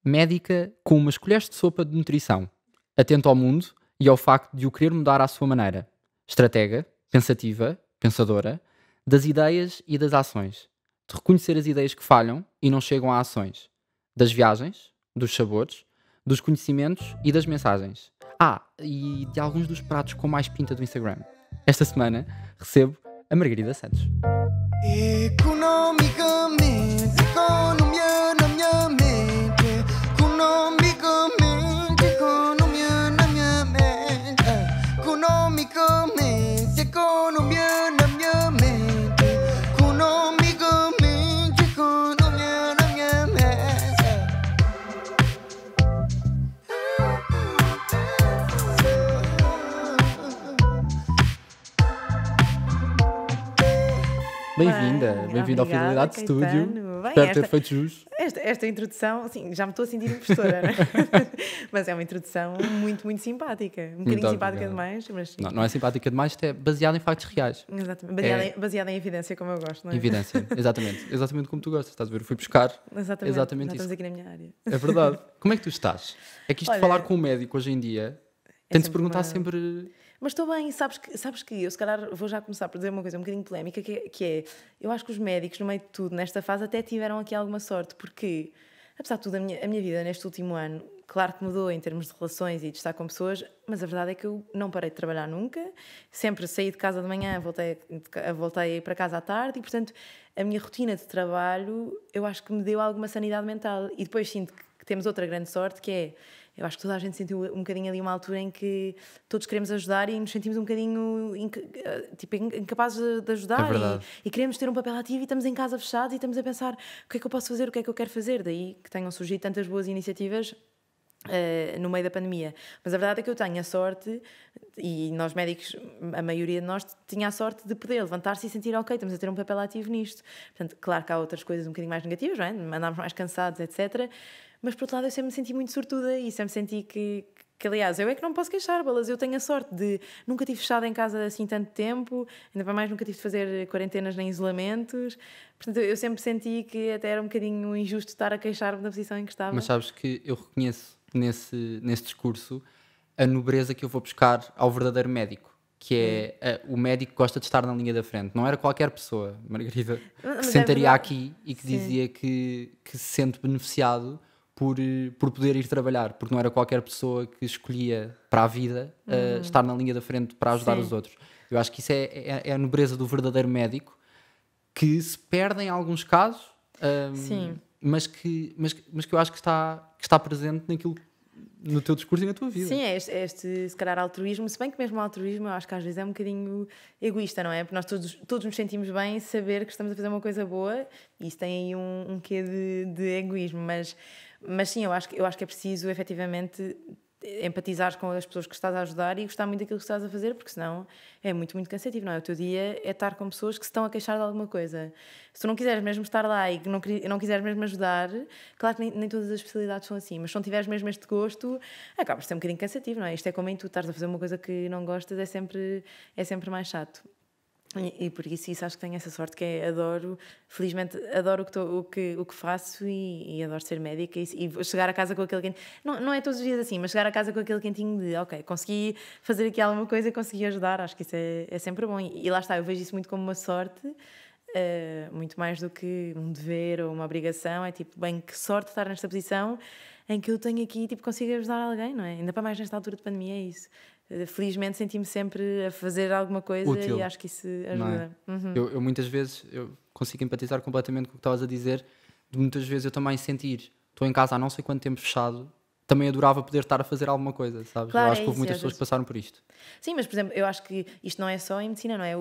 Médica com umas colheres de sopa de nutrição. Atento ao mundo e ao facto de o querer mudar à sua maneira. Estratega, pensativa, pensadora, das ideias e das ações. De reconhecer as ideias que falham e não chegam a ações. Das viagens, dos sabores, dos conhecimentos e das mensagens. E de alguns dos pratos com mais pinta do Instagram. Esta semana recebo a Margarida Santos. Economicamente, economia na minha mente. Economicamente, economia na minha mente. Economicamente, economia na minha mente. Economicamente, economia na minha mente. Bem-vinda ao Obrigada, Fidelidade Studio. Caetano. Bem, Espero ter feito jus. esta introdução, assim, já me estou a sentir impostora, não é? Mas é uma introdução muito, muito simpática. Um bocadinho simpática obrigado. demais, mas sim. Não é simpática demais, isto é baseado em factos reais. Exatamente. Baseada em evidência, como eu gosto, não é? Evidência, exatamente como tu gostas, estás a ver? Fui buscar exatamente Já isso. estamos aqui na minha área. É verdade. Como é que tu estás? É que isto de Olha, falar com o médico hoje em dia, é tem de se sempre perguntar uma- sempre. Mas estou bem, sabes que eu se calhar vou já começar por dizer uma coisa um bocadinho polémica, que é, eu acho que os médicos, no meio de tudo, nesta fase, até tiveram aqui alguma sorte, porque, apesar de tudo, a minha vida neste último ano, claro que mudou em termos de relações e de estar com pessoas, mas a verdade é que eu não parei de trabalhar nunca, sempre saí de casa de manhã, voltei para casa à tarde, e portanto, a minha rotina de trabalho, eu acho que me deu alguma sanidade mental, e depois sinto que temos outra grande sorte, que é, eu acho que toda a gente sentiu um bocadinho ali uma altura em que todos queremos ajudar e nos sentimos um bocadinho incapazes de ajudar. É verdade. E queremos ter um papel ativo e estamos em casa fechados e estamos a pensar o que é que eu posso fazer, o que é que eu quero fazer. Daí que tenham surgido tantas boas iniciativas no meio da pandemia. Mas a verdade é que eu tenho a sorte, e nós médicos, a maioria de nós tinha a sorte de poder levantar-se e sentir, ok, estamos a ter um papel ativo nisto. Portanto, claro que há outras coisas um bocadinho mais negativas, não é? Andámos mais cansados, etc. Mas por outro lado eu sempre me senti muito sortuda e sempre senti que aliás, eu é que não posso queixar, balas. Eu tenho a sorte de nunca tive fechado em casa assim tanto tempo, ainda para mais nunca tive de fazer quarentenas nem isolamentos. Portanto, eu sempre senti que até era um bocadinho injusto estar a queixar-me da posição em que estava. Mas sabes que eu reconheço nesse discurso a nobreza que eu vou buscar ao verdadeiro médico, que é o médico que gosta de estar na linha da frente. Não era qualquer pessoa, Margarida, que Mas se é sentaria verdade. aqui e que Sim. dizia que se sente beneficiado por poder ir trabalhar, porque não era qualquer pessoa que escolhia para a vida estar na linha da frente para ajudar Sim. os outros. Eu acho que isso é a nobreza do verdadeiro médico, que se perde em alguns casos, Sim. mas que eu acho que está presente no teu discurso e na tua vida. Sim, é este, se calhar, altruísmo, se bem que mesmo o altruísmo eu acho que às vezes é um bocadinho egoísta, não é? Porque nós todos nos sentimos bem saber que estamos a fazer uma coisa boa, e isso tem aí um quê de egoísmo, mas sim, eu acho que é preciso efetivamente empatizar com as pessoas que estás a ajudar e gostar muito daquilo que estás a fazer, porque senão é muito, muito cansativo, não é? O teu dia é estar com pessoas que se estão a queixar de alguma coisa. Se tu não quiseres mesmo estar lá e que não quiseres mesmo ajudar, claro que nem todas as especialidades são assim, mas se não tiveres mesmo este gosto, acabas de ser um bocadinho cansativo, não é? Isto é como em tu estás a fazer uma coisa que não gostas, é sempre mais chato. E por isso acho que tenho essa sorte, que é felizmente adoro o que faço e adoro ser médica e chegar a casa com aquele quentinho, não é todos os dias assim, mas chegar a casa com aquele quentinho de ok, consegui fazer aqui alguma coisa, consegui ajudar, acho que isso é sempre bom e lá está, eu vejo isso muito como uma sorte, muito mais do que um dever ou uma obrigação, é tipo, bem, que sorte estar nesta posição em que eu tenho aqui, tipo, consigo ajudar alguém, não é? Ainda para mais nesta altura de pandemia é isso. Felizmente senti-me sempre a fazer alguma coisa Útil, e acho que isso não ajuda. é? Eu muitas vezes eu consigo empatizar completamente com o que estavas a dizer, de muitas vezes eu também sentir, estou em casa há não sei quanto tempo fechado, também adorava poder estar a fazer alguma coisa, sabes? Claro, eu acho é que houve isso, muitas às pessoas que vezes. passaram por isto. Sim, mas por exemplo, eu acho que isto não é só em medicina, não é?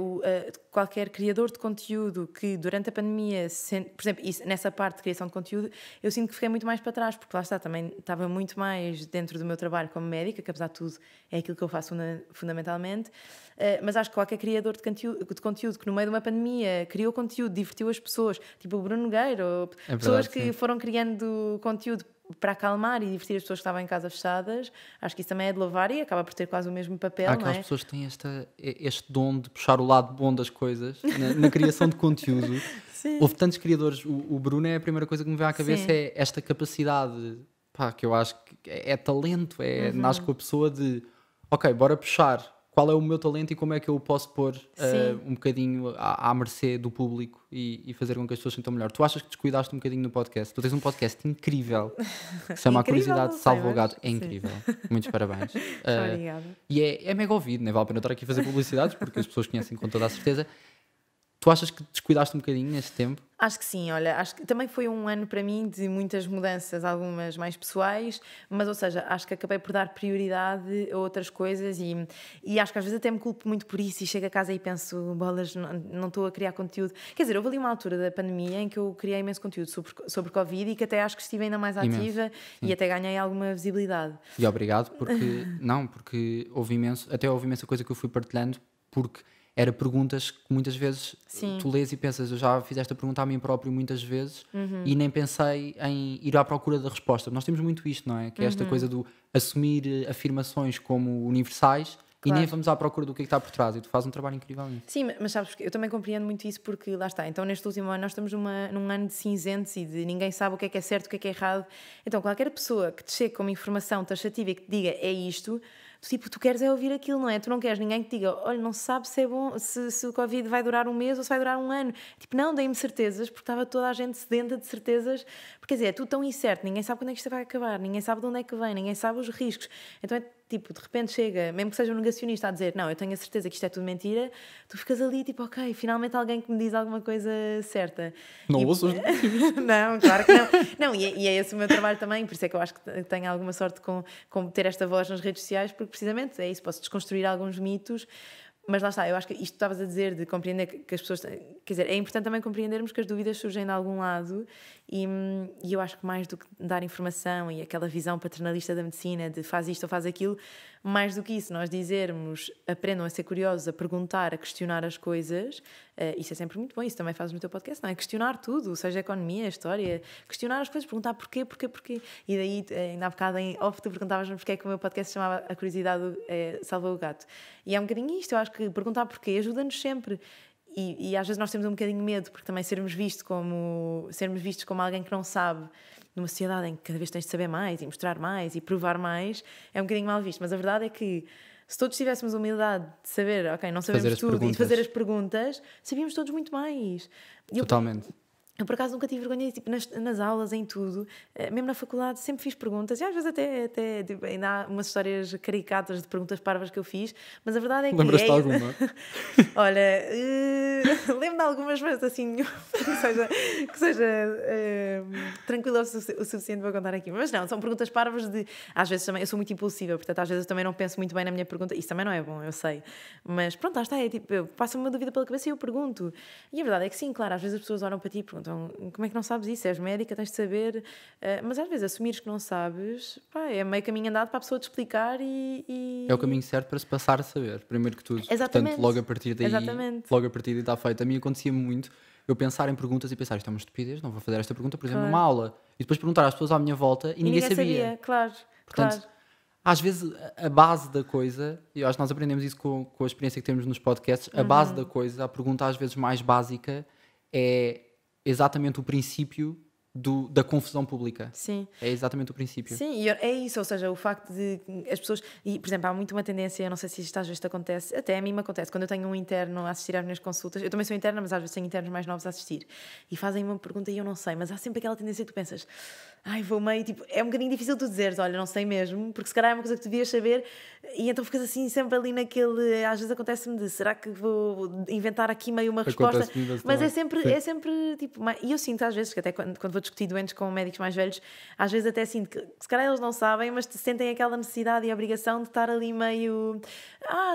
Qualquer criador de conteúdo que durante a pandemia, por exemplo, nessa parte de criação de conteúdo, eu sinto que fiquei muito mais para trás, porque lá está, também estava muito mais dentro do meu trabalho como médica, que apesar de tudo é aquilo que eu faço fundamentalmente, mas acho que qualquer criador de conteúdo que no meio de uma pandemia criou conteúdo, divertiu as pessoas, tipo o Bruno Nogueira, ou É pessoas verdade, que sim. foram criando conteúdo para acalmar e divertir as pessoas que estavam em casa fechadas, acho que isso também é de louvar e acaba por ter quase o mesmo papel, Há não aquelas é? pessoas que têm este dom de puxar o lado bom das coisas na criação de conteúdo. Sim. Houve tantos criadores, o Bruno é a primeira coisa que me vem à cabeça, Sim. é esta capacidade pá, que eu acho que é talento, nasce com a pessoa de, ok, bora puxar. Qual é o meu talento e como é que eu o posso pôr Sim. um bocadinho à mercê do público e fazer com que as pessoas sintam melhor? Tu achas que descuidaste um bocadinho no podcast? Tu tens um podcast incrível que se chama A Incrível, Curiosidade não sei, Salva o mas Gato. É sim. incrível. Muitos parabéns. Obrigada. E é mega ouvido, nem vale a pena estar aqui a fazer publicidades porque as pessoas conhecem com toda a certeza. Tu achas que descuidaste um bocadinho neste tempo? Acho que sim, olha, acho que também foi um ano para mim de muitas mudanças, algumas mais pessoais, mas ou seja, acho que acabei por dar prioridade a outras coisas e acho que às vezes até me culpo muito por isso e chego a casa e penso, bolas, não estou a criar conteúdo. Quer dizer, houve ali uma altura da pandemia em que eu criei imenso conteúdo sobre Covid e que até acho que estive ainda mais Imenso, ativa e até ganhei alguma visibilidade. E obrigado, porque houve imensa coisa que eu fui partilhando, porque era perguntas que muitas vezes Sim. tu lês e pensas, eu já fiz esta pergunta a mim próprio muitas vezes e nem pensei em ir à procura da resposta. Nós temos muito isto, não é? Que é esta coisa do assumir afirmações como universais e nem Claro. vamos à procura do que é que está por trás. E tu fazes um trabalho incrível nisso. Sim, mas sabes que eu também compreendo muito isso porque lá está. Então, neste último ano, nós estamos num ano de cinzentos e de ninguém sabe o que é certo, o que é errado. Então, qualquer pessoa que te chegue com uma informação taxativa e que te diga é isto, tu queres é ouvir aquilo, não é? Tu não queres ninguém que te diga, olha, não se sabe se é bom, se o Covid vai durar um mês ou se vai durar um ano. Tipo, não, dei-me certezas, porque estava toda a gente sedenta de certezas. Porque, quer dizer, é tudo tão incerto, ninguém sabe quando é que isto vai acabar, ninguém sabe de onde é que vem, ninguém sabe os riscos. Então, tipo, de repente chega, mesmo que seja um negacionista a dizer, não, eu tenho a certeza que isto é tudo mentira, tu ficas ali, tipo, ok, finalmente alguém que me diz alguma coisa certa. Não E- ouças? Não, claro que não. Não, e é esse o meu trabalho também, por isso é que eu acho que tenho alguma sorte com ter esta voz nas redes sociais, porque precisamente é isso, posso desconstruir alguns mitos, mas lá está, eu acho que isto que estavas a dizer de compreender que as pessoas, quer dizer, é importante também compreendermos que as dúvidas surgem de algum lado e eu acho que mais do que dar informação e aquela visão paternalista da medicina de faz isto ou faz aquilo, mais do que isso, nós dizermos aprendam a ser curiosos, a perguntar, a questionar as coisas, isso é sempre muito bom, isso também fazes no teu podcast, não é? Questionar tudo, seja a economia, a história, questionar as coisas, perguntar porquê. E daí, ainda há bocado em off, tu perguntavas-me porque é que o meu podcast se chamava A Curiosidade Salva o Gato. E é um bocadinho isto, eu acho que perguntar porquê ajuda-nos sempre. E às vezes nós temos um bocadinho de medo, porque também sermos vistos como alguém que não sabe, numa sociedade em que cada vez tens de saber mais e mostrar mais e provar mais, é um bocadinho mal visto. Mas a verdade é que se todos tivéssemos a humildade de saber, ok, não sabemos as tudo e de perguntas. fazer as perguntas, sabíamos todos muito mais. E Totalmente. eu, por acaso, nunca tive vergonha, tipo, nas aulas, em tudo, mesmo na faculdade, sempre fiz perguntas, e às vezes até tipo, ainda há umas histórias caricatas de perguntas parvas que eu fiz, mas a verdade é que... Lembras-te de alguma? Olha, lembro de algumas, mas assim, que seja tranquila o suficiente para contar aqui. Mas não, são perguntas parvas de... Às vezes também, eu sou muito impulsiva, portanto às vezes eu também não penso muito bem na minha pergunta. Isso também não é bom, eu sei. Mas pronto, lá está, é tipo, passa-me uma dúvida pela cabeça e eu pergunto. E a verdade é que sim, claro, às vezes as pessoas olham para ti e perguntam como é que não sabes isso? És médica, tens de saber. Mas às vezes assumires que não sabes, pá, é meio caminho andado para a pessoa te explicar e... É o caminho certo para se passar a saber, primeiro que tudo. Exatamente. Portanto, logo a partir daí Exatamente. está feito. A mim acontecia-me muito eu pensar em perguntas e pensar, isto é uma estupidez, não vou fazer esta pergunta, por exemplo, Claro. numa aula. E depois perguntar às pessoas à minha volta e ninguém sabia. Claro, Portanto, claro. às vezes a base da coisa, e eu acho que nós aprendemos isso com a experiência que temos nos podcasts, a base da coisa, a pergunta às vezes mais básica é exatamente o princípio da confusão pública. Sim. É exatamente o princípio. Sim, e é isso, ou seja, o facto de as pessoas... E, por exemplo, há muito uma tendência, eu não sei se isto às vezes te acontece, até a mim me acontece, quando eu tenho um interno a assistir às minhas consultas, eu também sou interna, mas às vezes tenho internos mais novos a assistir, e fazem uma pergunta e eu não sei, mas há sempre aquela tendência que tu pensas, ai, vou meio, tipo, é um bocadinho difícil tu dizeres, olha, não sei mesmo, porque se calhar é uma coisa que tu devias saber, e então ficas assim sempre ali naquele... Às vezes acontece-me de, será que vou inventar aqui meio uma resposta? Acontece-me bastante. Mas Sim. é sempre, tipo... E eu sinto às vezes, que até quando vou discutir doentes com médicos mais velhos, às vezes até sinto que se calhar eles não sabem, mas sentem aquela necessidade e obrigação de estar ali meio...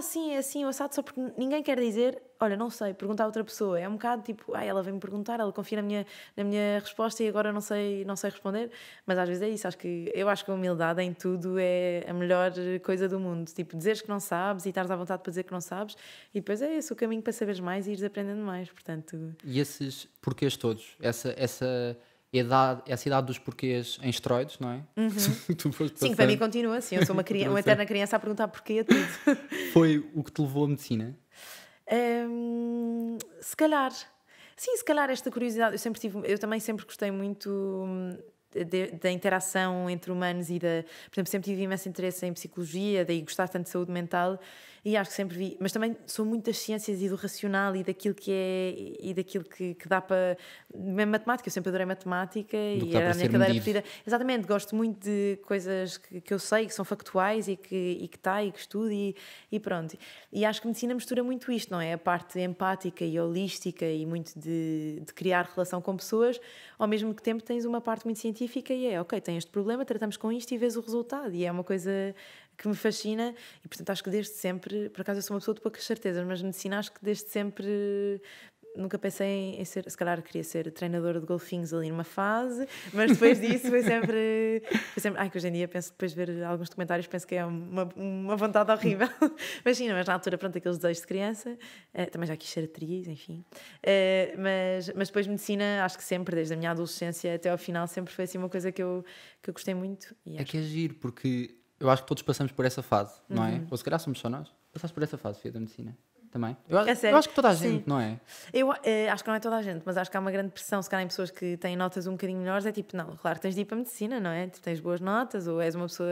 sim, é assim, o assado, só porque ninguém quer dizer... Olha, não sei, perguntar a outra pessoa. É um bocado tipo, ela vem-me perguntar, ela confia na minha resposta e agora não sei responder. Mas às vezes é isso, eu acho que a humildade em tudo é a melhor coisa do mundo. Tipo, dizeres que não sabes e estares à vontade para dizer que não sabes, e depois é esse o caminho para saberes mais e ires aprendendo mais, portanto... E esses porquês todos, essa idade dos porquês em esteroides, não é? Tu foste Sim, passando. para mim continua assim. Eu sou uma eterna criança a perguntar porquê a tudo. Foi o que te levou à medicina? Se calhar. Sim, se calhar esta curiosidade. Eu também sempre gostei muito da interação entre humanos e da... Por exemplo, sempre tive imenso interesse em psicologia, daí gostar tanto de saúde mental, e acho que sempre vi... Mas também sou muito das ciências e do racional e daquilo que é... E daquilo que dá para... Mesmo matemática, eu sempre adorei matemática Do que e dá era para a minha ser cadeira medido. preferida. Exatamente, gosto muito de coisas que eu sei, que são factuais e que está e que estudo e pronto. E acho que a medicina mistura muito isto, não é? A parte empática e holística e muito de criar relação com pessoas, ao mesmo tempo tens uma parte muito científica e ok, tem este problema, tratamos com isto e vês o resultado. E é uma coisa que me fascina e, portanto, acho que desde sempre, por acaso eu sou uma pessoa de poucas certezas, mas medicina acho que desde sempre... Nunca pensei em ser, se calhar queria ser treinadora de golfinhos ali numa fase, mas depois disso foi sempre ai, que hoje em dia penso, depois de ver alguns documentários, penso que é uma vontade horrível, mas sim, mas na altura, pronto, aqueles desejos de criança, também já quis ser atriz, enfim, mas depois medicina, acho que sempre, desde a minha adolescência até ao final, sempre foi assim uma coisa que eu gostei muito. E É acho que é giro, porque eu acho que todos passamos por essa fase, não é? Ou se calhar somos só nós. Passaste por essa fase, Fia, da medicina? Também? É sério? Eu acho que toda a Sim. gente, não é? Eu acho que não é toda a gente, mas acho que há uma grande pressão, se calhar em pessoas que têm notas um bocadinho melhores, é tipo, não, claro que tens de ir para a medicina, não é? Tu tens boas notas, ou és uma pessoa...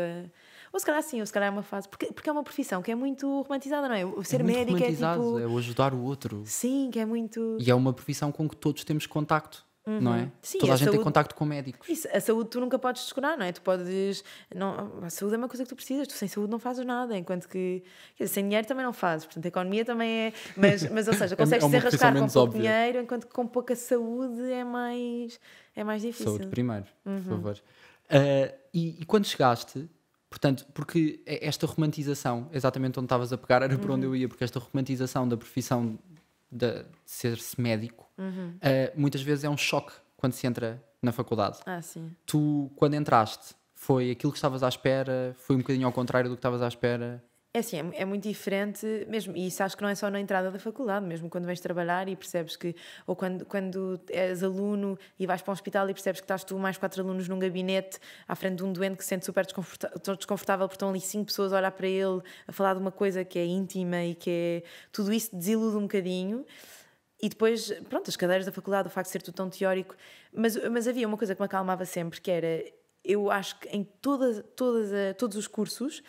Ou se calhar sim, ou se calhar é uma fase... Porque é uma profissão que é muito romantizada, não é? O ser É muito médico é romantizado, tipo... é o ajudar o outro. Sim, que é muito... E é uma profissão com que todos temos contacto, não é? Sim, Toda a a gente tem saúde- contacto com médicos. Isso, a saúde tu nunca podes descurar, não é? Tu podes... Não, a saúde é uma coisa que tu precisas. Tu sem saúde não fazes nada, enquanto que... Quer dizer, sem dinheiro também não fazes. Portanto, a economia também é... Mas ou seja, consegues uma se profissão arrascar com menos pouco óbvia. dinheiro, enquanto que com pouca saúde é mais difícil. Saúde primeiro, por favor. E quando chegaste, portanto, porque esta romantização, exatamente onde estavas a pegar, era por onde eu ia, porque esta romantização da profissão de ser-se médico, muitas vezes é um choque quando se entra na faculdade. Ah, sim. Tu, quando entraste, foi aquilo que estavas à espera? Foi um bocadinho ao contrário do que estavas à espera? É assim, é muito diferente mesmo, e isso acho que não é só na entrada da faculdade, mesmo quando vais trabalhar e percebes que, ou quando és aluno e vais para um hospital e percebes que estás tu mais 4 alunos num gabinete à frente de um doente que se sente super desconfortável porque estão ali 5 pessoas a olhar para ele, a falar de uma coisa que é íntima e que é... Tudo isso desilude um bocadinho. E depois, pronto, as cadeiras da faculdade, o facto de ser tudo tão teórico, mas havia uma coisa que me acalmava sempre, que era, eu acho que em todos os cursos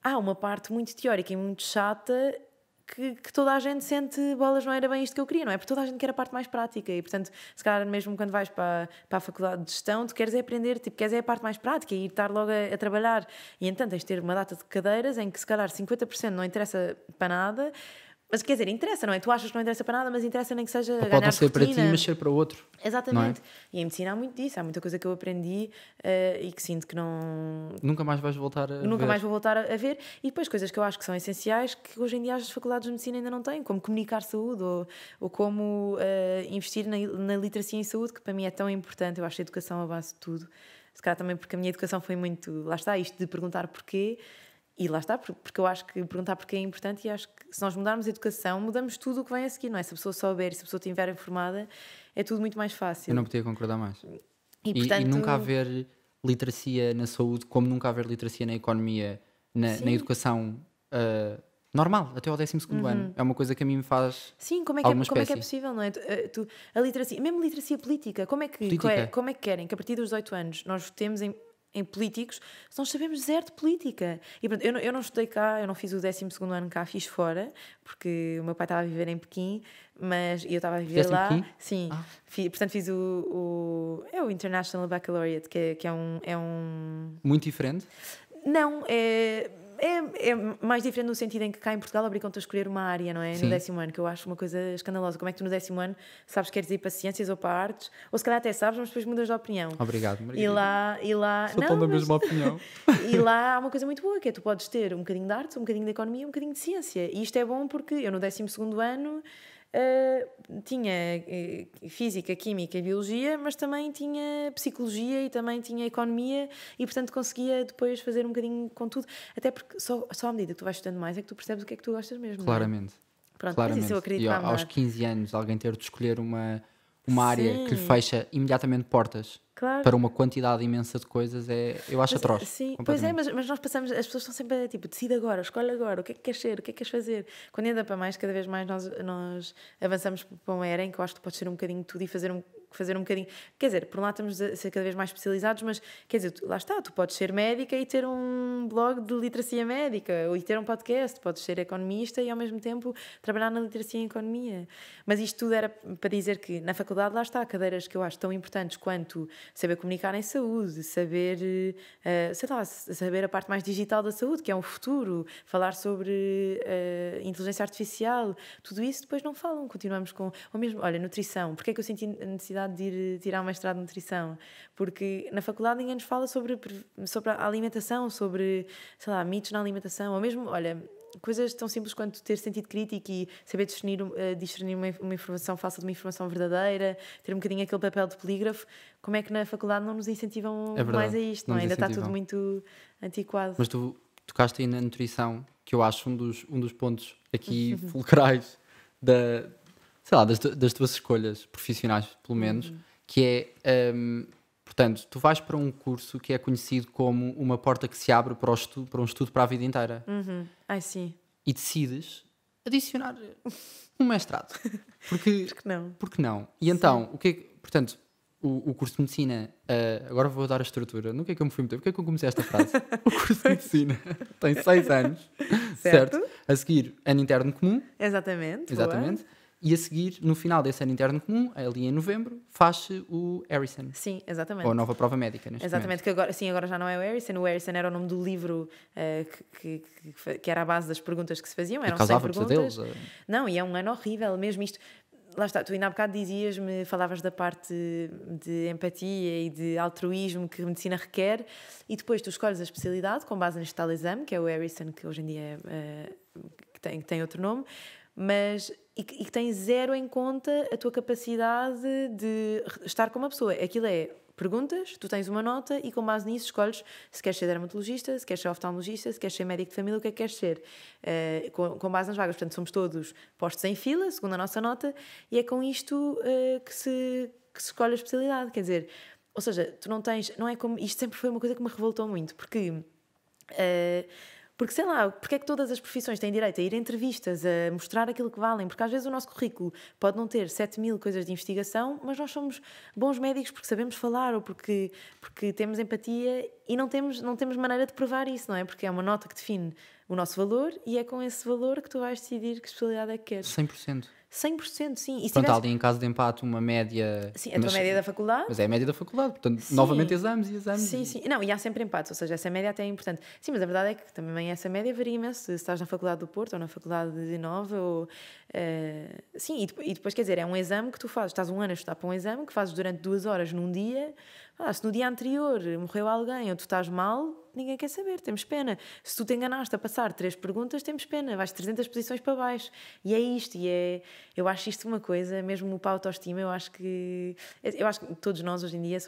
há uma parte muito teórica e muito chata que toda a gente sente bolas, não era bem isto que eu queria, não é? Porque toda a gente quer a parte mais prática e, portanto, se calhar mesmo quando vais para a faculdade de gestão, tu queres é aprender, tipo, queres é a parte mais prática e estar logo a trabalhar. E então tens de ter uma data de cadeiras em que se calhar 50% não interessa para nada. Mas quer dizer, interessa, não é? Tu achas que não interessa para nada, mas interessa nem que seja Pode ganhar não ser para ti, rotina. mas ser para outro. Exatamente. E em medicina há muito disso, há muita coisa que eu aprendi e que sinto que não... Nunca mais vais voltar a Nunca ver. mais vou voltar a ver. E depois coisas que eu acho que são essenciais que hoje em dia as faculdades de medicina ainda não têm, como comunicar saúde ou como investir na literacia em saúde, que para mim é tão importante. Eu acho a educação a base de tudo. Se calhar também porque a minha educação foi muito... Lá está, isto de perguntar porquê. E lá está, porque eu acho que perguntar porquê é importante e acho que se nós mudarmos a educação, mudamos tudo o que vem a seguir, não é? Se a pessoa souber e se a pessoa estiver informada, é tudo muito mais fácil. Eu não podia concordar mais. E, portanto, E nunca haver literacia na saúde, como nunca haver literacia na economia, na educação normal, até ao 12º ano. É uma coisa que a mim me faz sim, como é alguma que é espécie. possível, não é? A literacia, mesmo literacia política, como é que querem que a partir dos 18 anos nós votemos em políticos se nós sabemos zero de política? E pronto, eu não estudei cá, eu não fiz o 12º ano cá, fiz fora, porque o meu pai estava a viver em Pequim, mas eu estava a viver Fizeste em lá. Pequim? Sim, portanto fiz o International Baccalaureate, que é um... Muito diferente. Não, é mais diferente no sentido em que cá em Portugal obrigam-te a escolher uma área, não é? Sim. No 10º ano, que eu acho uma coisa escandalosa. Como é que tu no 10º ano sabes que queres ir para ciências ou para artes? Ou se calhar até sabes, mas depois mudas de opinião. Obrigado, E Margarida. lá... Sou não, tão da mas- mesma opinião. E lá há uma coisa muito boa, que é tu podes ter um bocadinho de artes, um bocadinho de economia, um bocadinho de ciência. E isto é bom porque eu no 12º ano tinha física, química e biologia, mas também tinha psicologia e também tinha economia e, portanto, conseguia depois fazer um bocadinho com tudo. Até porque só à medida que tu vais estudando mais é que tu percebes o que é que tu gostas mesmo. não é? Claramente. Pronto, Claramente. mas isso eu acredito E que aos vai mudar. 15 anos, alguém ter de escolher uma área que lhe Sim. fecha imediatamente portas Claro. para uma quantidade imensa de coisas, eu acho atroz. Sim, pois é, completamente. mas nós passamos, as pessoas estão sempre tipo, decide agora, escolhe agora, o que é que queres ser, o que é que queres fazer. Quando ainda para mais, cada vez mais nós avançamos para uma era em que eu acho que tu podes ser um bocadinho de tudo e fazer fazer um bocadinho. Quer dizer, por um lado estamos a ser cada vez mais especializados, mas quer dizer, lá está, tu podes ser médica e ter um blog de literacia médica, ou ter um podcast, podes ser economista e ao mesmo tempo trabalhar na literacia em economia. Mas isto tudo era para dizer que na faculdade, lá está, cadeiras que eu acho tão importantes quanto saber comunicar em saúde, saber, sei lá, saber a parte mais digital da saúde, que é o futuro, falar sobre inteligência artificial, tudo isso depois não falam, continuamos com, ou mesmo, olha, nutrição, porque é que eu senti a necessidade de ir tirar um mestrado de nutrição? Porque na faculdade ninguém nos fala sobre a alimentação, sobre, sei lá, mitos na alimentação, ou mesmo, olha, coisas tão simples quanto ter sentido crítico e saber discernir uma informação falsa de uma informação verdadeira, ter um bocadinho aquele papel de polígrafo. Como é que na faculdade não nos incentivam mais a isto? Não? Ainda está tudo muito antiquado. Mas tu tocaste aí na nutrição, que eu acho um dos pontos aqui fulcrais sei lá, das tuas escolhas profissionais, pelo menos, que é, portanto, tu vais para um curso que é conhecido como uma porta que se abre para um estudo para a vida inteira. Ai, sim. E decides adicionar um mestrado. Porque não? Porque não? E então, o que é que, portanto, o curso de medicina, agora vou dar a estrutura. No que é que eu me fui meter? Porque é que eu comecei esta frase? O curso de medicina tem 6 anos, certo? A seguir, ano interno comum. Exatamente. E a seguir, no final desse ano interno comum, ali em novembro, faz-se o Harrison. Sim, exatamente. Ou a nova prova médica, neste Exatamente, momento. que agora já não é o Harrison. O Harrison era o nome do livro que era a base das perguntas que se faziam. Eram 100 perguntas. Não, e é um ano horrível, mesmo isto. Lá está, tu ainda há bocado falavas da parte de empatia e de altruísmo que a medicina requer, e depois tu escolhes a especialidade com base neste tal exame, que é o Harrison, que hoje em dia que tem outro nome, mas e que tem zero em conta a tua capacidade de estar com uma pessoa. Aquilo é perguntas, tu tens uma nota e com base nisso escolhes se queres ser dermatologista, se queres ser oftalmologista, se queres ser médico de família, o que é que queres ser, com base nas vagas. Portanto, somos todos postos em fila, segundo a nossa nota, e é com isto que se escolhe a especialidade. Quer dizer, ou seja, tu não tens, não é como, isto sempre foi uma coisa que me revoltou muito, porque sei lá, porque é que todas as profissões têm direito a ir a entrevistas, a mostrar aquilo que valem? Porque às vezes o nosso currículo pode não ter 7.000 coisas de investigação, mas nós somos bons médicos porque sabemos falar ou porque temos empatia e não temos maneira de provar isso, não é? Porque é uma nota que define o nosso valor e é com esse valor que tu vais decidir que especialidade é que queres. 100%. 100%, sim. E portanto, há ali em caso de empate uma média... Sim, a tua média da faculdade. Mas é a média da faculdade, portanto, novamente exames. Sim. Não, e há sempre empates, ou seja, essa média até é importante. Sim, mas a verdade é que também essa média varia imenso se estás na Faculdade do Porto ou na Faculdade de Nova. Sim, e depois, quer dizer, é um exame que tu fazes. Estás um ano a estudar para um exame que fazes durante 2 horas num dia. Se no dia anterior morreu alguém ou tu estás mal, ninguém quer saber, temos pena. Se tu te enganaste a passar 3 perguntas, temos pena, vais 300 posições para baixo. E é isto, eu acho isto uma coisa, mesmo para a autoestima, eu acho que todos nós hoje em dia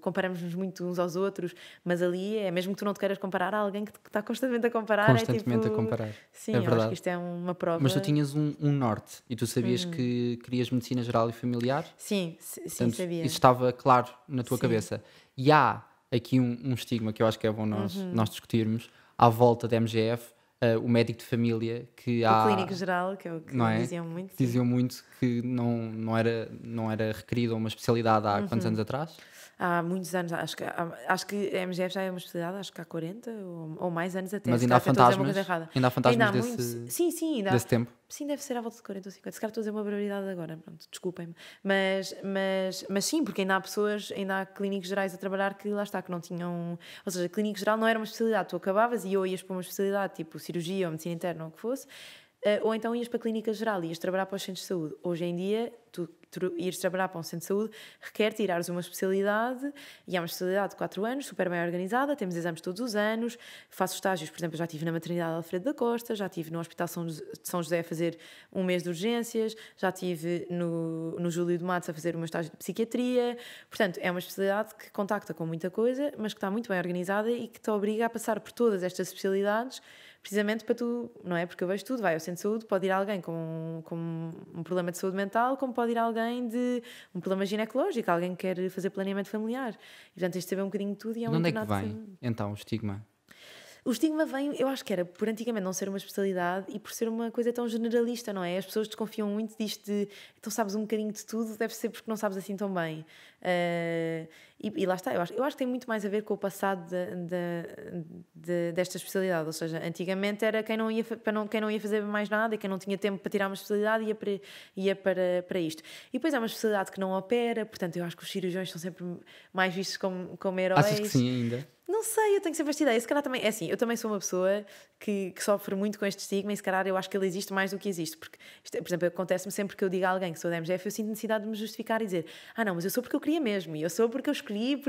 comparamos-nos muito uns aos outros, mas ali é mesmo que tu não te queiras comparar a alguém que está constantemente a comparar. Constantemente a comparar. Sim, eu acho que isto é uma prova. Mas tu tinhas um norte e tu sabias que querias medicina geral e familiar? Sim, portanto, sabia. Isso estava claro na tua cabeça. E há aqui um estigma que eu acho que é bom nós discutirmos à volta da MGF, o médico de família que há... O clínico geral, que é o que diziam muito. Diziam muito que não era requerido uma especialidade há quantos anos atrás? Há muitos anos, acho que a MGF já é uma especialidade, acho que há 40 ou mais anos até. Mas ainda há fantasmas, desse tempo? Sim, deve ser à volta de 40 ou 50. Se calhar estou a dizer uma barbaridade agora, pronto, desculpem-me. Mas sim, porque ainda há pessoas, ainda há clínicos gerais a trabalhar que lá está, que não tinham... Ou seja, clínico geral não era uma especialidade, tu acabavas e ou ias para uma especialidade tipo cirurgia ou medicina interna ou o que fosse, ou então ias para a clínica geral, ias trabalhar para os centros de saúde. Hoje em dia, tu ires trabalhar para um centro de saúde requer tirares uma especialidade, e é uma especialidade de 4 anos, super bem organizada, temos exames todos os anos, faço estágios, por exemplo, já estive na maternidade Alfredo da Costa, já estive no Hospital de São José a fazer um mês de urgências, já estive no Júlio de Matos a fazer o meu estágio de psiquiatria. Portanto, é uma especialidade que contacta com muita coisa, mas que está muito bem organizada e que te obriga a passar por todas estas especialidades precisamente para tu, não é? Porque eu vejo tudo, vai ao centro de saúde, pode ir alguém com um problema de saúde mental, como pode ir alguém de um problema ginecológico, alguém que quer fazer planeamento familiar. E portanto, tens de saber um bocadinho de tudo e é de onde é que vem, então, o estigma? O estigma vem, eu acho que era por antigamente não ser uma especialidade e por ser uma coisa tão generalista, não é? As pessoas desconfiam muito disto de então sabes um bocadinho de tudo, deve ser porque não sabes assim tão bem. E lá está, eu acho que tem muito mais a ver com o passado desta especialidade. Ou seja, antigamente era quem não ia fazer mais nada e quem não tinha tempo para tirar uma especialidade ia para isto. E depois é uma especialidade que não opera, portanto eu acho que os cirurgiões são sempre mais vistos como heróis. Achas que sim ainda? Não sei, eu tenho sempre esta ideia. Se calhar também, é assim, eu também sou uma pessoa que sofre muito com este estigma e se calhar eu acho que ele existe mais do que existe. Porque, por exemplo, acontece-me sempre que eu digo a alguém que sou da MGF, eu sinto necessidade de me justificar e dizer não, mas eu sou porque eu queria mesmo, e eu sou porque eu escolhi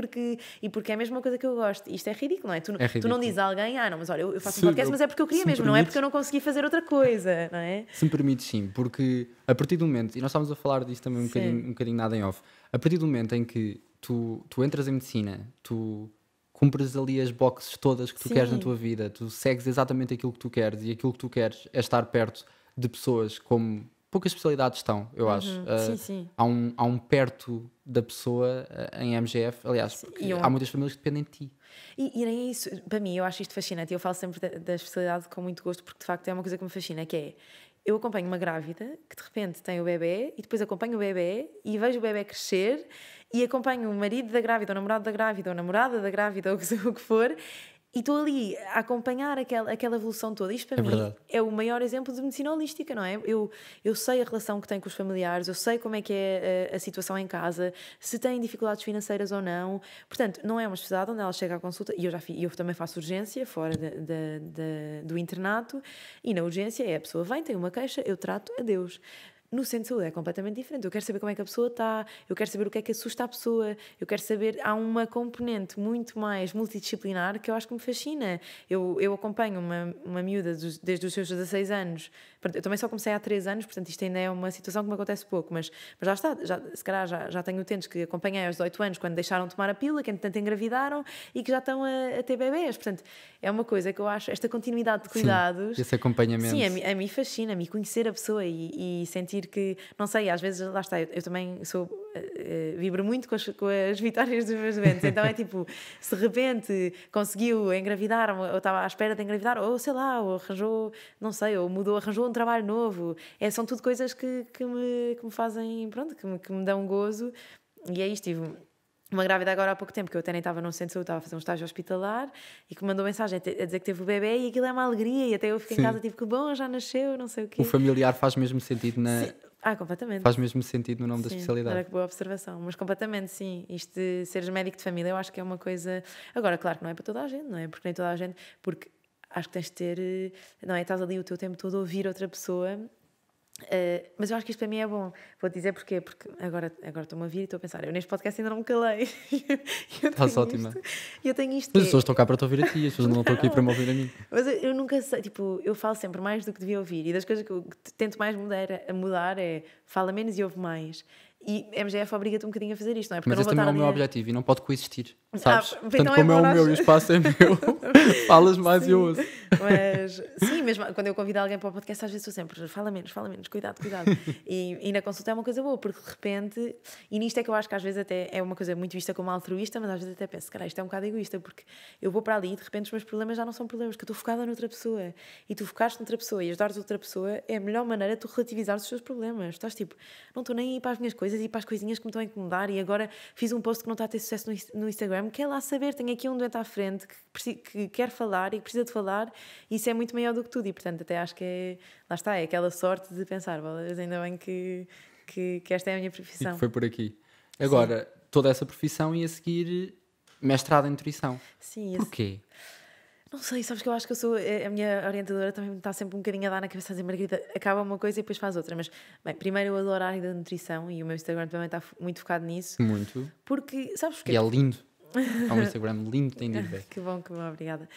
e porque é a mesma coisa que eu gosto. E isto é ridículo, não é? Tu não dizes a alguém, não, mas olha, eu faço um podcast, mas é porque eu queria mesmo, não é porque eu não consegui fazer outra coisa, não é? Se me permites, sim, porque a partir do momento, e nós estávamos a falar disto também um bocadinho nada em off, a partir do momento em que tu entras em medicina, tu cumpres ali as boxes todas que tu queres na tua vida, tu segues exatamente aquilo que tu queres e aquilo que tu queres é estar perto de pessoas como poucas especialidades estão, eu acho. Sim. Há um perto da pessoa em MGF, aliás, porque há muitas famílias que dependem de ti. E nem é isso, para mim, eu acho isto fascinante e eu falo sempre da especialidade com muito gosto porque de facto é uma coisa que me fascina, que é eu acompanho uma grávida que de repente tem o bebê e depois acompanho o bebê e vejo o bebê crescer e acompanho o marido da grávida, o namorado da grávida, ou a namorada da grávida, ou o que for, e estou ali a acompanhar aquela evolução toda. Isto para mim é o maior exemplo de medicina holística, não é? Eu sei a relação que tem com os familiares, eu sei como é que é a situação em casa, se têm dificuldades financeiras ou não. Portanto, não é uma especialidade onde ela chega à consulta, e eu também faço urgência fora do internato, e na urgência a pessoa vem, tem uma queixa, eu trato, adeus. No centro de saúde é completamente diferente. Eu quero saber como é que a pessoa está, eu quero saber o que é que assusta a pessoa, eu quero saber... Há uma componente muito mais multidisciplinar que eu acho que me fascina. Eu acompanho uma miúda desde os seus 16 anos. Eu também só comecei há 3 anos, portanto isto ainda é uma situação que me acontece pouco, mas já está, se calhar já tenho utentes que acompanhei aos 18 anos quando deixaram de tomar a pílula, que entretanto engravidaram e que já estão a ter bebés. Portanto, é uma coisa que eu acho, esta continuidade de cuidados... Sim, esse acompanhamento. Sim, a mim fascina-me conhecer a pessoa e sentir que, não sei, às vezes, lá está, eu também vibro muito com as vitórias dos meus doentes, então é tipo, se de repente conseguiu engravidar, ou estava à espera de engravidar, ou sei lá, ou arranjou, não sei, ou arranjou um trabalho novo, são tudo coisas que me fazem, pronto, que me dão gozo, e é isto, tive uma grávida agora há pouco tempo, que eu até nem estava num centro de saúde, estava a fazer um estágio hospitalar e que me mandou mensagem a dizer que teve o bebê e aquilo é uma alegria e até eu fiquei em casa tipo, que bom, já nasceu, não sei o quê. O familiar faz mesmo sentido completamente. Faz mesmo sentido no nome da especialidade. Olha que boa observação, mas completamente sim, isto de seres médico de família eu acho que é uma coisa, agora claro que não é para toda a gente, não é? Porque nem toda a gente, porque acho que tens de ter, não é? Estás ali o teu tempo todo a ouvir outra pessoa. Mas eu acho que isto para mim é bom. Vou-te dizer porquê, porque agora estou-me a ouvir e estou a pensar, eu neste podcast ainda não me calei. Estás ótima. Eu tenho isto. Mas as pessoas estão cá para te ouvir a ti, as pessoas não estão aqui para me ouvir a mim. Mas eu nunca sei, tipo, eu falo sempre mais do que devia ouvir, e das coisas que eu tento mais mudar é fala menos e ouve mais. E MGF obriga-te um bocadinho a fazer isto, não é? Porque mas esse também é o meu objetivo e não pode coexistir, sabes? Então portanto, como é o meu e o espaço é meu, falas mais e eu ouço. Mas sim, mesmo quando eu convido alguém para o podcast, às vezes estou sempre fala menos, cuidado. E na consulta é uma coisa boa, porque de repente, e nisto é que eu acho que às vezes até é uma coisa muito vista como altruísta, mas às vezes até penso, cara, isto é um bocado egoísta, porque eu vou para ali e de repente os meus problemas já não são problemas, que eu estou focada noutra pessoa. E tu focaste noutra pessoa e ajudares outra pessoa é a melhor maneira de tu relativizares os teus problemas. Estás tipo, não estou nem aí para as minhas coisas e para as coisinhas que me estão a incomodar, e agora fiz um post que não está a ter sucesso no Instagram, quer lá saber, tenho aqui um doente à frente que quer falar e que precisa de falar, e isso é muito maior do que tudo, e portanto até acho que lá está, é aquela sorte de pensar, ainda bem que esta é a minha profissão. E que foi por aqui. Agora, toda essa profissão e a seguir mestrado em nutrição. Sim. Porquê? Não sei, sabes que eu acho que a minha orientadora também me está sempre um bocadinho a dar na cabeça a dizer, Margarida, acaba uma coisa e depois faz outra, mas bem, primeiro eu adoro a área da nutrição e o meu Instagram também está muito focado nisso. Muito. Porque, sabes porquê? E é lindo. É um Instagram lindo, tem de ir ver. Que bom, obrigada.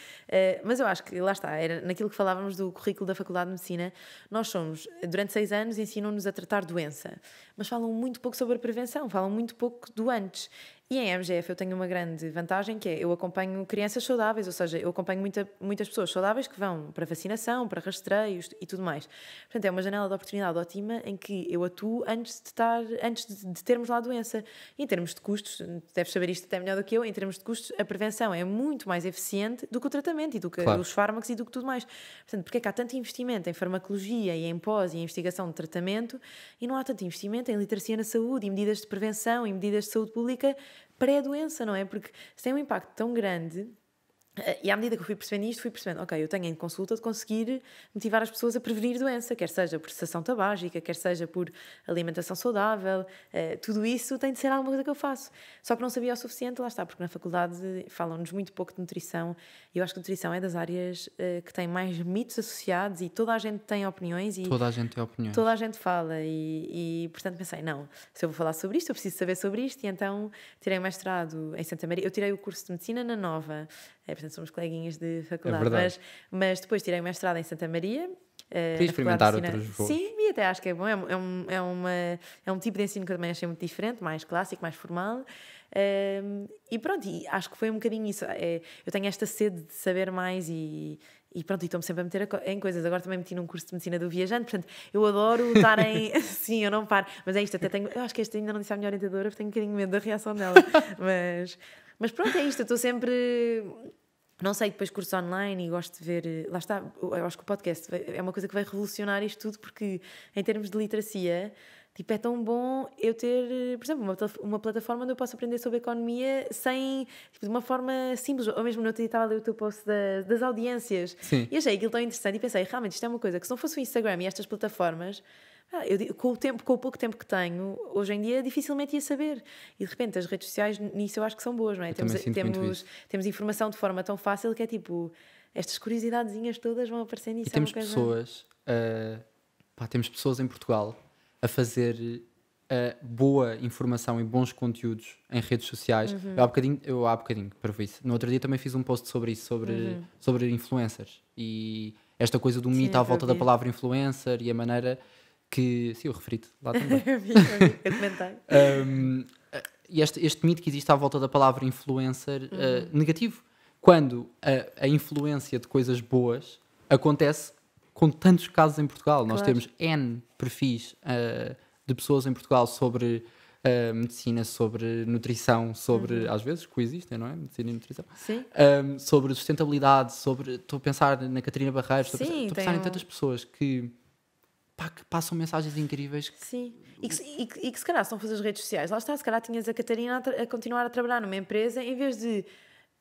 Mas eu acho que, lá está, era naquilo que falávamos do currículo da Faculdade de Medicina, nós somos, durante 6 anos, ensinam-nos a tratar doença, mas falam muito pouco sobre a prevenção, falam muito pouco do antes. E em MGF eu tenho uma grande vantagem, que é eu acompanho crianças saudáveis, ou seja, eu acompanho muitas pessoas saudáveis que vão para vacinação, para rastreios e tudo mais. Portanto, é uma janela de oportunidade ótima em que eu atuo antes de termos lá a doença. E em termos de custos, deves saber isto até melhor do que eu, em termos de custos, a prevenção é muito mais eficiente do que o tratamento e do que Claro. os fármacos e do que tudo mais. Portanto, porque é que há tanto investimento em farmacologia e em pós e em investigação de tratamento e não há tanto investimento em literacia na saúde e medidas de prevenção e medidas de saúde pública pré-doença, não é? Porque se tem um impacto tão grande, e à medida que eu fui percebendo isto, fui percebendo, ok, eu tenho em consulta de conseguir motivar as pessoas a prevenir doença, quer seja por cessação tabágica, quer seja por alimentação saudável, tudo isso tem de ser alguma coisa que eu faço. Só que não sabia o suficiente, lá está, porque na faculdade falam-nos muito pouco de nutrição, e eu acho que a nutrição é das áreas que tem mais mitos associados e toda a gente tem opiniões e Toda a gente tem opiniões. toda a gente fala e portanto pensei, não, se eu vou falar sobre isto, eu preciso saber sobre isto, e então tirei um mestrado em Santa Maria, eu tirei o curso de Medicina na Nova, portanto somos coleguinhas de faculdade, verdade. mas depois tirei um mestrado em Santa Maria. Queria na experimentar Faculdade de outros Medicina. voos. Sim, e até acho que é bom, é um tipo de ensino que eu também achei muito diferente, mais clássico, mais formal. E pronto, e acho que foi um bocadinho isso. Eu tenho esta sede de saber mais e pronto, e estou-me sempre a meter em coisas. Agora também meti num curso de medicina do viajante, portanto, eu adoro estar em. Sim, eu não paro. Mas é isto, até tenho. Eu acho que este ainda não disse à minha orientadora, porque tenho um bocadinho de medo da reação dela. Mas pronto, é isto, eu estou sempre. Não sei, depois cursos online e gosto de ver. Lá está, eu acho que o podcast é uma coisa que vai revolucionar isto tudo, porque em termos de literacia. Tipo, é tão bom eu ter, por exemplo, uma plataforma onde eu posso aprender sobre economia sem, tipo, de uma forma simples. Ou mesmo no outro dia estava a ler o teu post das audiências. Sim. E achei aquilo tão interessante e pensei, realmente isto é uma coisa que se não fosse o Instagram e estas plataformas, com o pouco tempo que tenho, hoje em dia dificilmente ia saber. E de repente as redes sociais nisso eu acho que são boas, não é? também sinto muito isso. Temos informação de forma tão fácil que é tipo, estas curiosidadezinhas todas vão aparecendo e E isso é uma temos coisa... pessoas, temos pessoas em Portugal a fazer boa informação e bons conteúdos em redes sociais. Uhum. Eu há bocadinho para isso. No outro dia também fiz um post sobre isso, sobre influencers. E esta coisa do mito à eu volta da vi. palavra influencer e a maneira que... Sim, eu referi-te lá também. Eu comentei. E este mito que existe à volta da palavra influencer negativo. Quando a influência de coisas boas acontece com tantos casos em Portugal. Nós Claro. temos N perfis de pessoas em Portugal sobre medicina, sobre nutrição, sobre, às vezes, coexistem, não é? Medicina e nutrição. Sim. Sobre sustentabilidade, estou a pensar na Catarina Barreiros, estou a Sim, pensar em tem um- tantas pessoas que passam mensagens incríveis. Sim, e que se calhar se não fosse as redes sociais, lá está, se calhar tinhas a Catarina a continuar a trabalhar numa empresa em vez de,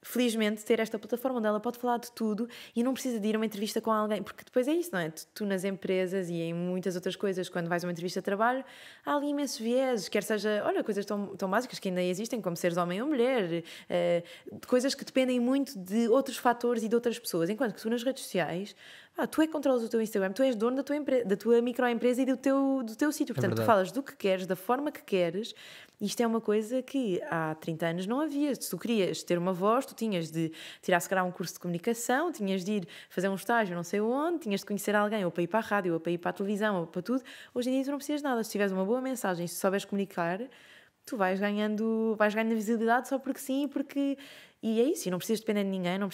felizmente, ter esta plataforma onde ela pode falar de tudo e não precisa de ir a uma entrevista com alguém, porque depois é isso, não é? Tu nas empresas e em muitas outras coisas, quando vais a uma entrevista de trabalho, há ali imensos vieses, quer seja, olha, coisas tão básicas que ainda existem, como seres homem ou mulher, coisas que dependem muito de outros fatores e de outras pessoas, enquanto que tu nas redes sociais... tu é que controlas o teu Instagram, tu és dono da tua microempresa e do teu sítio. Portanto, tu verdade. falas do que queres, da forma que queres. Isto é uma coisa que há 30 anos não havia. Se tu querias ter uma voz, tu tinhas de tirar, se calhar, um curso de comunicação, tinhas de ir fazer um estágio não sei onde, tinhas de conhecer alguém, ou para ir para a rádio, ou para ir para a televisão, ou para tudo. Hoje em dia tu não precisas de nada. Se tiveres uma boa mensagem, se souberes comunicar, tu vais ganhando visibilidade só porque sim, e é isso. E não precisas depender de ninguém, não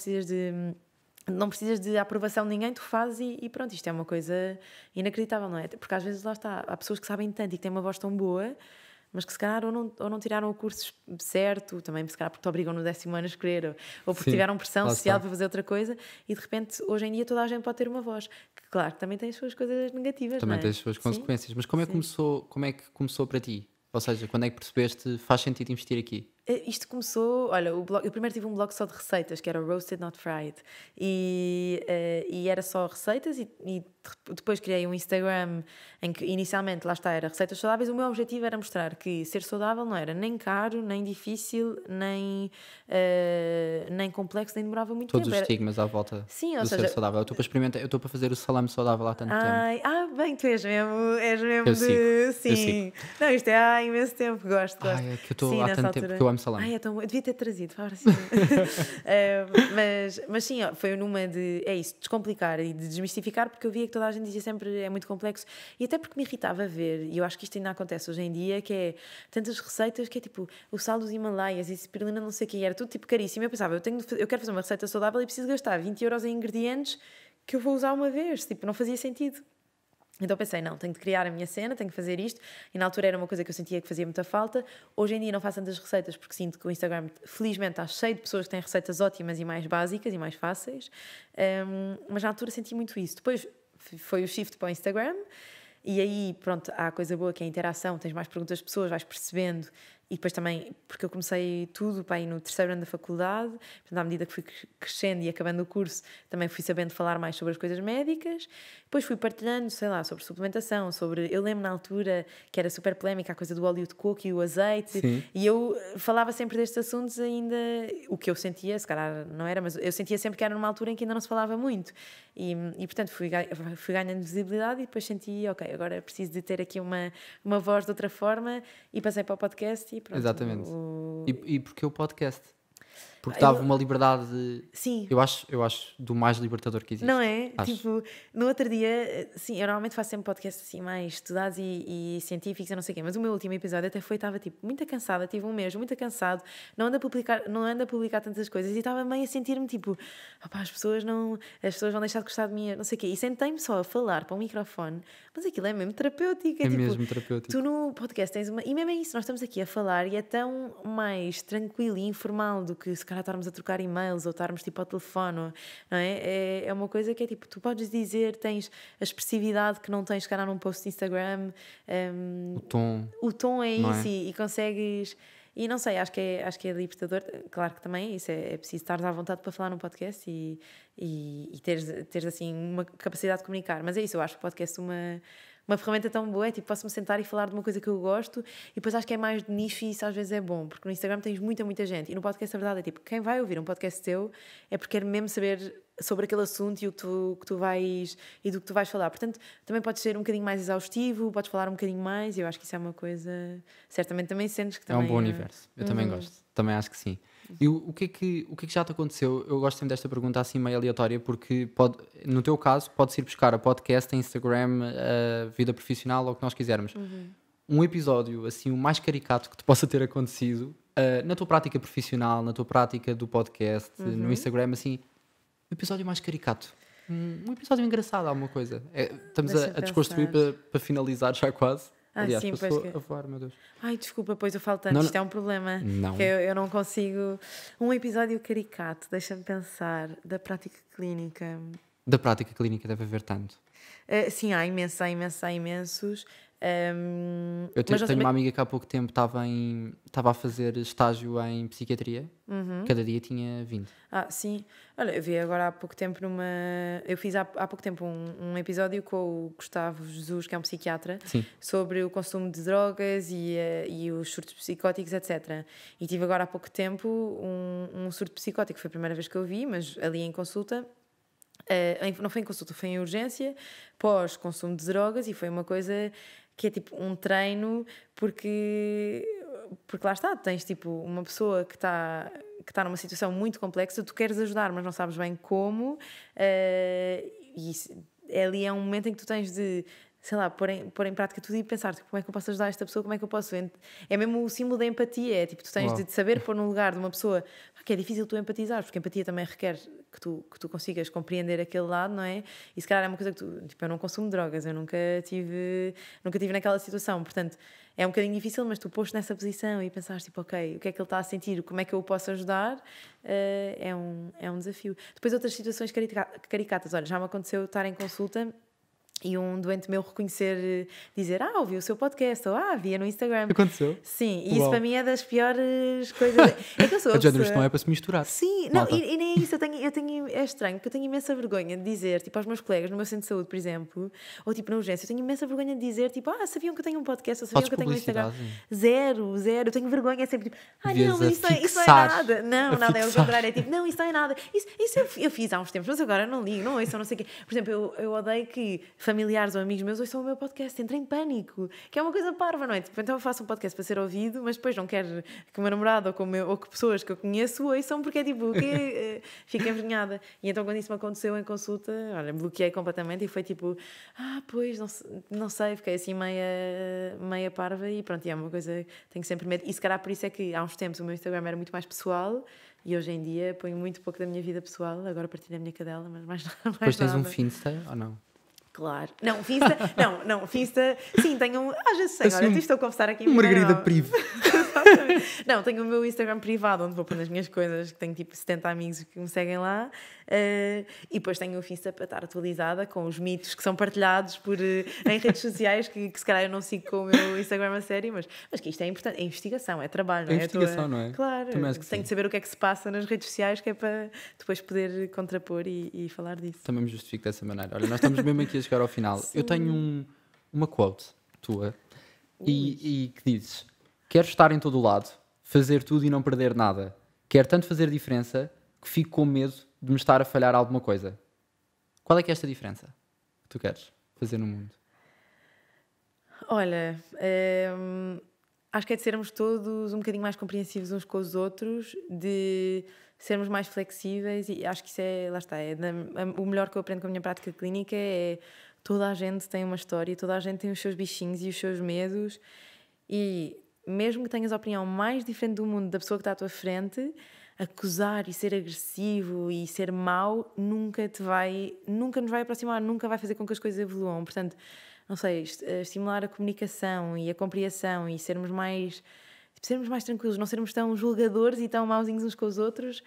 precisas de aprovação de ninguém, tu fazes e pronto, isto é uma coisa inacreditável, não é? Porque às vezes lá está, há pessoas que sabem tanto e que têm uma voz tão boa, mas que se calhar ou não tiraram o curso certo, também se calhar porque te obrigam no 10º ano a escolher, ou porque Sim, tiveram pressão lá social está. para fazer outra coisa, e de repente hoje em dia toda a gente pode ter uma voz, que claro, que também tem as suas coisas negativas, Também não é? tem as suas Sim. consequências. Mas como é que começou para ti? Ou seja, quando é que percebeste faz sentido investir aqui? Isto começou, olha, eu primeiro tive um blog só de receitas, que era o Roasted Not Fried, e era só receitas, e depois criei um Instagram em que inicialmente, lá está, era receitas saudáveis. O meu objetivo era mostrar que ser saudável não era nem caro, nem difícil, nem complexo, nem demorava muito Todos os tempo. estigmas à volta Sim, ou do ser seja- saudável. Eu estou para experimentar, eu estou para fazer o salame saudável há tanto tempo. Bem, tu és mesmo Eu de... sigo, eu Sim. Não, isto é há imenso tempo, gosto. É que eu estou Sim, há nessa tanto tempo, altura. porque eu amo salame. Ai, é tão bom. Eu devia ter trazido, para assim. Mas sim, ó, foi numa de, é isso, descomplicar e de desmistificar, porque eu via que toda a gente dizia sempre é muito complexo, e até porque me irritava ver, e eu acho que isto ainda acontece hoje em dia, que é tantas receitas que é tipo o sal dos Himalaias e spirulina não sei o que, era tudo tipo caríssimo. Eu pensava, eu quero fazer uma receita saudável e preciso gastar 20€ em ingredientes que eu vou usar uma vez, tipo, não fazia sentido. Então pensei, não, tenho de criar a minha cena, tenho que fazer isto, e na altura era uma coisa que eu sentia que fazia muita falta. Hoje em dia não faço tantas receitas porque sinto que o Instagram felizmente está cheio de pessoas que têm receitas ótimas e mais básicas e mais fáceis, mas na altura senti muito isso. Depois foi o shift para o Instagram, e aí pronto, há a coisa boa que é a interação, tens mais perguntas das pessoas, vais percebendo. E depois também, porque eu comecei tudo para ir no terceiro ano da faculdade, portanto, à medida que fui crescendo e acabando o curso, também fui sabendo falar mais sobre as coisas médicas. Depois fui partilhando, sei lá, sobre suplementação, sobre... Eu lembro na altura que era super polémica a coisa do óleo de coco e o azeite. Sim. E eu falava sempre destes assuntos ainda... O que eu sentia, se calhar não era, mas eu sentia sempre que era numa altura em que ainda não se falava muito. E portanto, fui ganhando visibilidade e depois senti, ok, agora preciso de ter aqui uma voz de outra forma, e passei para o podcast e pronto. Exatamente. E porquê o podcast? Porque dava uma liberdade, Sim. eu acho do mais libertador que existe. Não é? Acho. Tipo, no outro dia, sim, eu normalmente faço sempre podcasts assim mais estudados e científicos, eu não sei o quê, mas o meu último episódio até estava tipo muito cansada, tive um mês muito cansado, não ando a publicar tantas coisas, e estava meio a sentir-me tipo, opá, as pessoas vão deixar de gostar de mim, não sei o quê, e sentei-me só a falar para um microfone, mas aquilo é mesmo terapêutico. É tipo, mesmo terapêutico. Tu no podcast tens uma... E mesmo é isso, nós estamos aqui a falar e é tão mais tranquilo e informal do que se calhar estarmos a trocar e-mails ou estarmos tipo ao telefone, não é? É uma coisa que é tipo, tu podes dizer, tens a expressividade que não tens se calhar num post de Instagram. O tom é não isso, é? e consegues... E não sei, acho que é libertador. Claro que também é isso, é preciso estares à vontade para falar num podcast e teres assim uma capacidade de comunicar. Mas é isso, eu acho que o podcast é uma ferramenta tão boa, é tipo, posso-me sentar e falar de uma coisa que eu gosto, e depois acho que é mais de nicho, e isso às vezes é bom, porque no Instagram tens muita gente, e no podcast a verdade é tipo, quem vai ouvir um podcast teu é porque quer mesmo saber sobre aquele assunto e o que tu vais e do que tu vais falar. Portanto, também podes ser um bocadinho mais exaustivo, podes falar um bocadinho mais, e eu acho que isso é uma coisa, certamente também sentes que também É um bom universo, eu também gosto, também acho que sim. E o que é que já te aconteceu? Eu gosto sempre desta pergunta assim meio aleatória, porque no teu caso podes ir buscar a podcast, a Instagram, a vida profissional ou o que nós quisermos. Um episódio assim o mais caricato que te possa ter acontecido na tua prática profissional, na tua prática do podcast, no Instagram, assim, o episódio mais caricato. Um episódio engraçado, alguma coisa. Estamos Deixa-me a desconstruir para finalizar já quase. Aliás, sim, passou pois a voar, meu Deus. Ai, desculpa, pois eu falo tanto, Não, isto é um problema. Não. Que eu não consigo... Um episódio caricato, deixa-me pensar, da prática clínica. Da prática clínica deve haver tanto. Sim, há imensos. Eu Mas tenho uma amiga que há pouco tempo estava a fazer estágio em psiquiatria. Cada dia tinha 20. Sim. Olha, eu vi agora há pouco tempo eu fiz há pouco tempo um episódio com o Gustavo Jesus, que é um psiquiatra, Sim. sobre o consumo de drogas e os surtos psicóticos, etc. E tive agora há pouco tempo um surto psicótico, foi a primeira vez que eu vi, mas ali em consulta. Não foi em consulta, foi em urgência, pós-consumo de drogas, e foi uma coisa que é tipo um treino, porque lá está, tens tipo uma pessoa que está numa situação muito complexa, tu queres ajudar, mas não sabes bem como, e ali é um momento em que tu tens de, sei lá, pôr em prática tudo e pensar tipo, como é que eu posso ajudar esta pessoa, como é que eu posso... É mesmo o símbolo da empatia, é tipo, tu tens de saber pôr no lugar de uma pessoa que é difícil tu empatizar, porque a empatia também requer que tu consigas compreender aquele lado, não é? E se calhar é uma coisa que tipo, eu não consumo drogas, eu nunca tive naquela situação, portanto é um bocadinho difícil, mas tu posto nessa posição e pensares tipo, ok, o que é que ele está a sentir, como é que eu o posso ajudar, é um desafio. Depois outras situações caricatas, olha, já me aconteceu estar em consulta e um doente meu reconhecer, dizer, ouvi o seu podcast, ou via no Instagram. Aconteceu? Sim, e isso para mim é das piores coisas. É que eu sou a género, isto não é para se misturar. Sim, não, e nem é isso, é estranho, porque eu tenho imensa vergonha de dizer, tipo, aos meus colegas no meu centro de saúde, por exemplo, ou tipo na urgência, eu tenho imensa vergonha de dizer, tipo, sabiam que eu tenho um podcast, ou sabiam que eu tenho um Instagram. Zero, eu tenho vergonha, é sempre tipo, não, mas isso não é nada. Não, nada, é o contrário, é tipo, não, isso não é nada. Isso eu fiz há uns tempos, mas agora não ligo, não ouço, não sei o quê. Por exemplo, eu odeio que familiares ou amigos meus ouçam o meu podcast, entrem em pânico, que é uma coisa parva, não é? Tipo, então eu faço um podcast para ser ouvido, mas depois não quero que o meu namorado ou que pessoas que eu conheço ouçam, porque é tipo, o quê? Fico envergonhada. E então quando isso me aconteceu em consulta, olha, bloqueei completamente e foi tipo, pois, não sei, fiquei assim meia parva e pronto, e é uma coisa que tenho sempre medo. E se calhar por isso é que há uns tempos o meu Instagram era muito mais pessoal e hoje em dia ponho muito pouco da minha vida pessoal, agora partilho a minha cadela, mas mais Depois tens nada. um Finsta ou não? Claro. Não, Finsta, Finsta, sim, tenho um, já sei, Assim, agora estou a confessar aqui. Uma Margarida não. Prive. Não, tenho o meu Instagram privado, onde vou pôr as minhas coisas, que tenho tipo 70 amigos que me seguem lá, e depois tenho o Finsta para estar atualizada com os mitos que são partilhados em redes sociais, que se calhar eu não sigo com o meu Instagram a sério, mas que isto é importante, é investigação, é trabalho, não é? Investigação, não é? Claro, Também acho que tenho sim. de saber o que é que se passa nas redes sociais, que é para depois poder contrapor e falar disso. Também me justifico dessa maneira. Olha, nós estamos mesmo aqui a chegar ao final. Sim. Eu tenho uma quote tua e que dizes: quero estar em todo o lado, fazer tudo e não perder nada. Quero tanto fazer diferença que fico com medo de me estar a falhar alguma coisa. Qual é que é esta diferença que tu queres fazer no mundo? Olha, acho que é de sermos todos um bocadinho mais compreensivos uns com os outros, de sermos mais flexíveis e acho que isso é, lá está, o melhor que eu aprendo com a minha prática clínica é toda a gente tem uma história, toda a gente tem os seus bichinhos e os seus medos e mesmo que tenhas a opinião mais diferente do mundo da pessoa que está à tua frente, acusar e ser agressivo e ser mau nunca nos vai aproximar, nunca vai fazer com que as coisas evoluam. Portanto, não sei, estimular a comunicação e a compreensão e sermos mais tranquilos, não sermos tão julgadores e tão mauzinhos uns com os outros.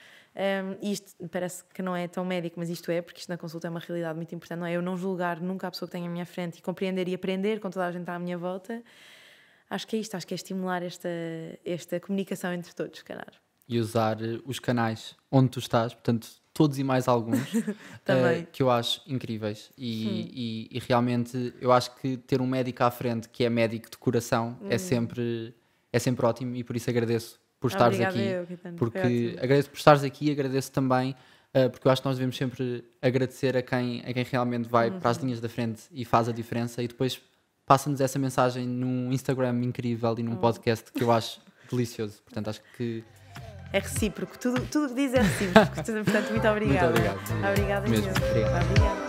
E isto parece que não é tão médico, mas isto é, porque isto na consulta é uma realidade muito importante, não é? Eu não julgar nunca a pessoa que tenho à minha frente e compreender e aprender com toda a gente à minha volta. Acho que é isto, acho que é estimular esta comunicação entre todos, se calhar. E usar os canais onde tu estás, portanto, todos e mais alguns, Também. que eu acho incríveis. E realmente eu acho que ter um médico à frente que é médico de coração é sempre ótimo e por isso agradeço por estares Obrigada aqui. eu, Caetano, Porque foi ótimo. agradeço por estares aqui e agradeço também, porque eu acho que nós devemos sempre agradecer a quem realmente vai para as linhas da frente e faz a diferença e depois passa-nos essa mensagem num Instagram incrível e num podcast que eu acho delicioso. Portanto, acho que... É recíproco, tudo o que diz é recíproco. Portanto, muito obrigada. Muito obrigado. Obrigada Mesmo, mesmo. obrigado. Obrigada.